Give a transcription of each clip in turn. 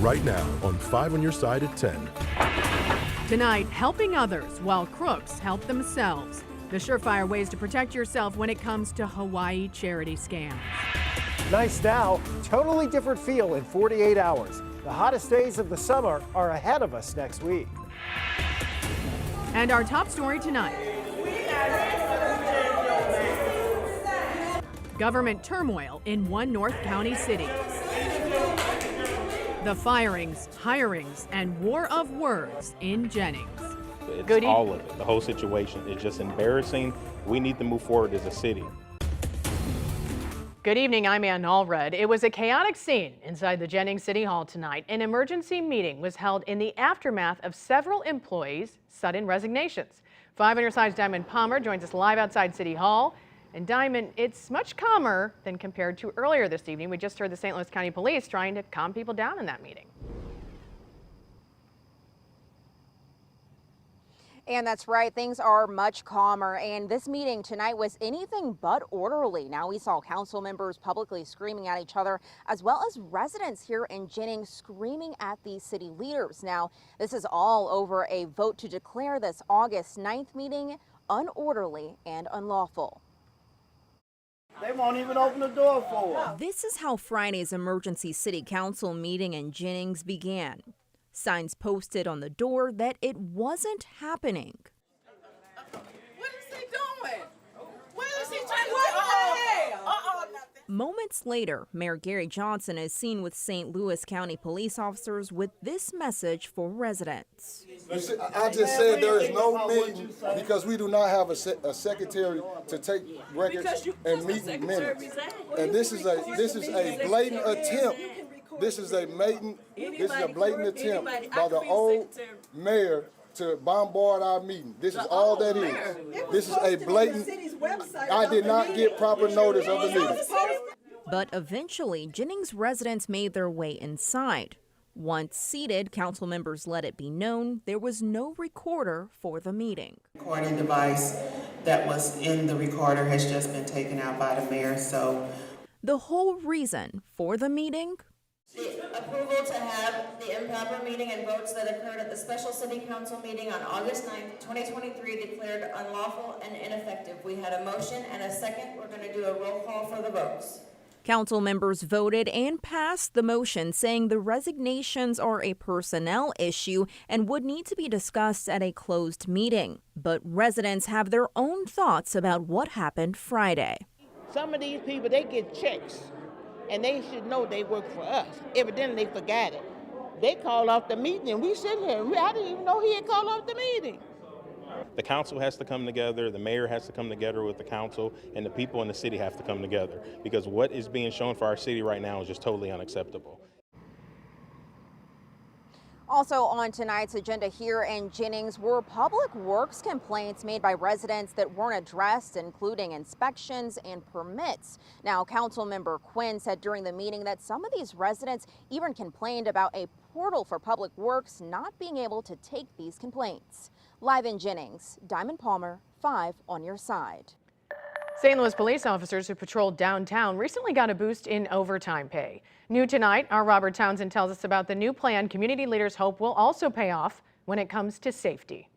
right now on 5 on Your Side at 10. Tonight, helping others while crooks help themselves. The surefire ways to protect yourself when it comes to Hawaii charity scams. Nice now, totally different feel in 48 hours. The hottest days of the summer are ahead of us next week. And our top story tonight. Government turmoil in one North County city. The firings, hirings, and war of words in Jennings. It's all of it. The whole situation is just embarrassing. We need to move forward as a city. Good evening, I'm Ann Allred. It was a chaotic scene inside the Jennings City Hall tonight. An emergency meeting was held in the aftermath of several employees' sudden resignations. 5 on Your Side's Diamond Palmer joins us live outside City Hall. And Diamond, it's much calmer than compared to earlier this evening. We just heard the St. Louis County Police trying to calm people down in that meeting. And that's right, things are much calmer, and this meeting tonight was anything but orderly. Now we saw council members publicly screaming at each other, as well as residents here in Jennings screaming at these city leaders. Now, this is all over a vote to declare this August 9th meeting unorderly and unlawful. They won't even open the door for us. This is how Friday's emergency city council meeting in Jennings began. Signs posted on the door that it wasn't happening. What is he doing? What is he trying to do? Moments later, Mayor Gary Johnson is seen with St. Louis County police officers with this message for residents. I just said there is no meeting because we do not have a secretary to take records and meet minutes. And this is a blatant attempt. This is a blatant attempt by the old mayor to bombard our meeting. This is all that is. This is a blatant. I did not get proper notice of the meeting. But eventually, Jennings residents made their way inside. Once seated, council members let it be known there was no recorder for the meeting. The recording device that was in the recorder has just been taken out by the mayor, so. The whole reason for the meeting? The approval to have the improper meeting and votes that occurred at the special city council meeting on August 9th, 2023 declared unlawful and ineffective. We had a motion and a second. We're going to do a roll call for the votes. Council members voted and passed the motion, saying the resignations are a personnel issue and would need to be discussed at a closed meeting. But residents have their own thoughts about what happened Friday. Some of these people, they get checks, and they should know they work for us. Evidently, they forgot it. They called off the meeting, and we sitting here. I didn't even know he had called off the meeting. The council has to come together, the mayor has to come together with the council, and the people in the city have to come together, because what is being shown for our city right now is just totally unacceptable. Also on tonight's agenda here in Jennings were public works complaints made by residents that weren't addressed, including inspections and permits. Now, Councilmember Quinn said during the meeting that some of these residents even complained about a portal for public works not being able to take these complaints. Live in Jennings, Diamond Palmer, 5 on Your Side. St. Louis police officers who patrolled downtown recently got a boost in overtime pay. New tonight, our Robert Townsend tells us about the new plan community leaders hope will also pay off when it comes to safety.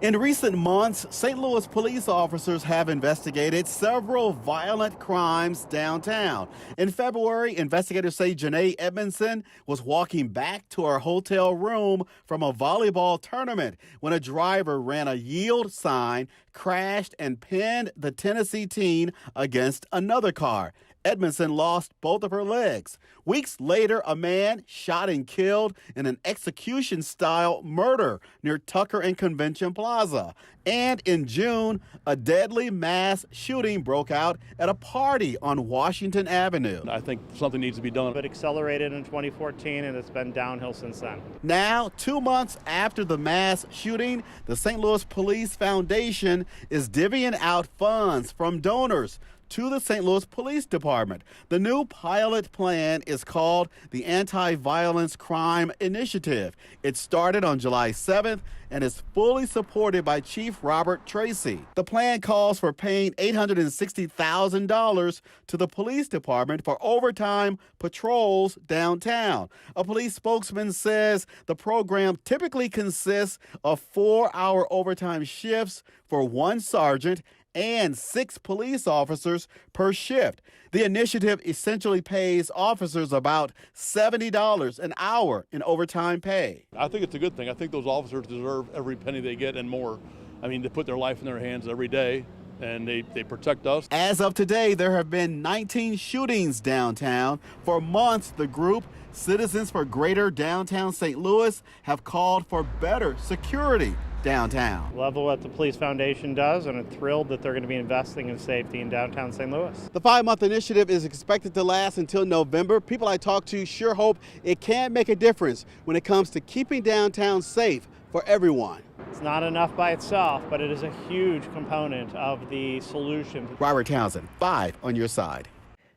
In recent months, St. Louis police officers have investigated several violent crimes downtown. In February, investigators say Janae Edmondson was walking back to her hotel room from a volleyball tournament when a driver ran a yield sign, crashed, and pinned the Tennessee teen against another car. Edmondson lost both of her legs. Weeks later, a man shot and killed in an execution-style murder near Tucker and Convention Plaza. And in June, a deadly mass shooting broke out at a party on Washington Avenue. I think something needs to be done. It accelerated in 2014, and it's been downhill since then. Now, 2 months after the mass shooting, the St. Louis Police Foundation is divvying out funds from donors to the St. Louis Police Department. The new pilot plan is called the Anti-Violence Crime Initiative. It started on July 7th and is fully supported by Chief Robert Tracy. The plan calls for paying $860,000 to the police department for overtime patrols downtown. A police spokesman says the program typically consists of 4-hour overtime shifts for one sergeant and 6 police officers per shift. The initiative essentially pays officers about $70 an hour in overtime pay. I think it's a good thing. I think those officers deserve every penny they get and more. I mean, they put their life in their hands every day, and they protect us. As of today, there have been 19 shootings downtown. For months, the group Citizens for Greater Downtown St. Louis have called for better security downtown. Love what the Police Foundation does, and I'm thrilled that they're going to be investing in safety in downtown St. Louis. The 5-month initiative is expected to last until November. People I talk to sure hope it can make a difference when it comes to keeping downtown safe for everyone. It's not enough by itself, but it is a huge component of the solution. Robert Townsend, 5 on your side.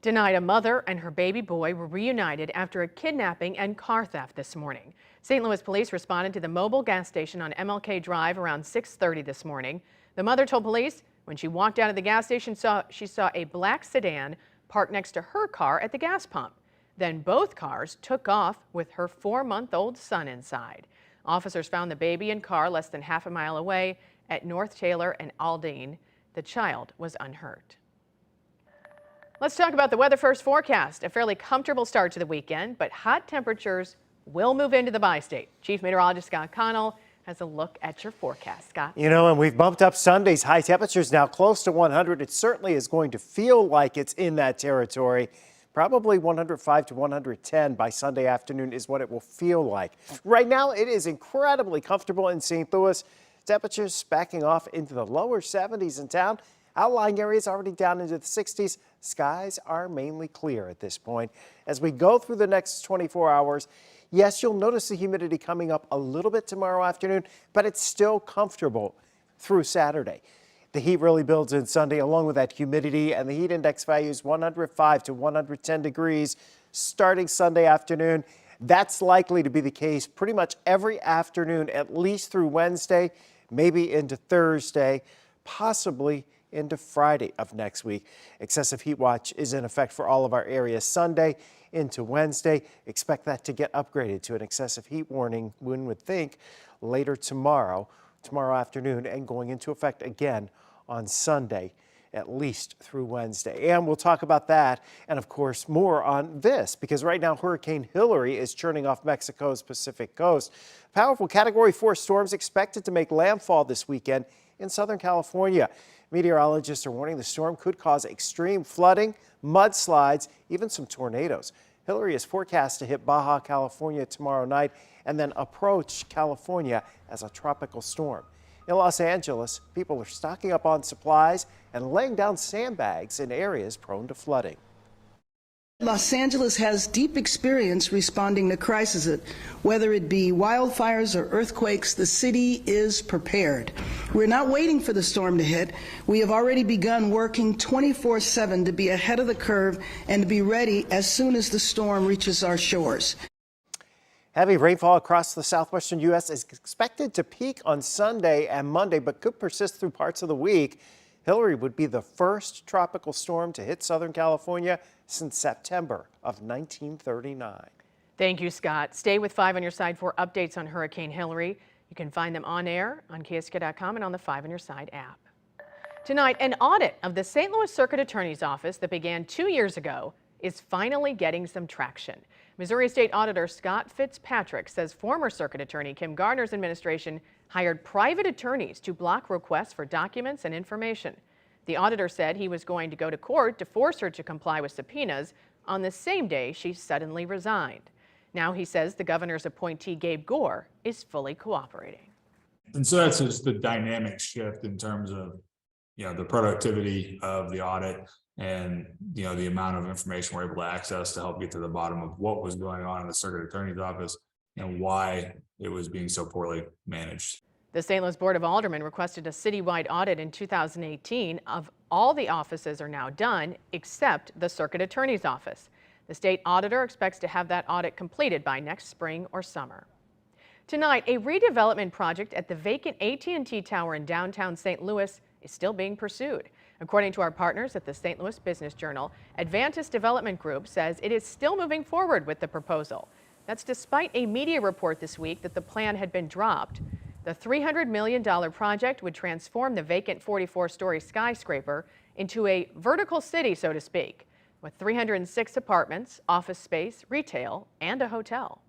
Tonight, a mother and her baby boy were reunited after a kidnapping and car theft this morning. St. Louis police responded to the mobile gas station on MLK Drive around 6:30 this morning. The mother told police when she walked out of the gas station, she saw a black sedan parked next to her car at the gas pump. Then both cars took off with her 4-month-old son inside. Officers found the baby and car less than half a mile away at North Taylor and Aldine. The child was unhurt. Let's talk about the weather first forecast. A fairly comfortable start to the weekend, but hot temperatures will move into the bi-state. Chief Meteorologist Scott Connell has a look at your forecast. Scott? You know, and we've bumped up Sunday's high temperatures now close to 100. It certainly is going to feel like it's in that territory. Probably 105 to 110 by Sunday afternoon is what it will feel like. Right now, it is incredibly comfortable in St. Louis. Temperatures backing off into the lower 70s in town. Outlying areas already down into the 60s. Skies are mainly clear at this point. As we go through the next 24 hours, yes, you'll notice the humidity coming up a little bit tomorrow afternoon, but it's still comfortable through Saturday. The heat really builds in Sunday along with that humidity, and the heat index values 105 to 110 degrees starting Sunday afternoon. That's likely to be the case pretty much every afternoon, at least through Wednesday, maybe into Thursday, possibly into Friday of next week. Excessive heat watch is in effect for all of our areas Sunday into Wednesday. Expect that to get upgraded to an excessive heat warning, one would think, later tomorrow afternoon, and going into effect again on Sunday, at least through Wednesday. And we'll talk about that and, of course, more on this, because right now Hurricane Hilary is churning off Mexico's Pacific coast. Powerful Category 4 storms expected to make landfall this weekend in Southern California. Meteorologists are warning the storm could cause extreme flooding, mudslides, even some tornadoes. Hilary is forecast to hit Baja California tomorrow night and then approach California as a tropical storm. In Los Angeles, people are stocking up on supplies and laying down sandbags in areas prone to flooding. Los Angeles has deep experience responding to crises. Whether it be wildfires or earthquakes, the city is prepared. We're not waiting for the storm to hit. We have already begun working 24/7 to be ahead of the curve and to be ready as soon as the storm reaches our shores. Heavy rainfall across the southwestern U.S. is expected to peak on Sunday and Monday, but could persist through parts of the week. Hilary would be the first tropical storm to hit Southern California since September of 1939. Thank you, Scott. Stay with 5 on your side for updates on Hurricane Hilary. You can find them on air on KSK.com and on the 5 on your side app. Tonight, an audit of the St. Louis Circuit Attorney's Office that began 2 years ago is finally getting some traction. Missouri State Auditor Scott Fitzpatrick says former Circuit Attorney Kim Gardner's administration hired private attorneys to block requests for documents and information. The auditor said he was going to go to court to force her to comply with subpoenas on the same day she suddenly resigned. Now he says the governor's appointee, Gabe Gore, is fully cooperating. And so that's just the dynamic shift in terms of, the productivity of the audit and, the amount of information we're able to access to help get to the bottom of what was going on in the circuit attorney's office and why it was being so poorly managed. The St. Louis Board of Aldermen requested a citywide audit in 2018 of all the offices are now done except the Circuit Attorney's Office. The state auditor expects to have that audit completed by next spring or summer. Tonight, a redevelopment project at the vacant AT&T Tower in downtown St. Louis is still being pursued. According to our partners at the St. Louis Business Journal, Advantis Development Group says it is still moving forward with the proposal. That's despite a media report this week that the plan had been dropped. The $300 million project would transform the vacant 44-story skyscraper into a vertical city, so to speak, with 306 apartments, office space, retail, and a hotel.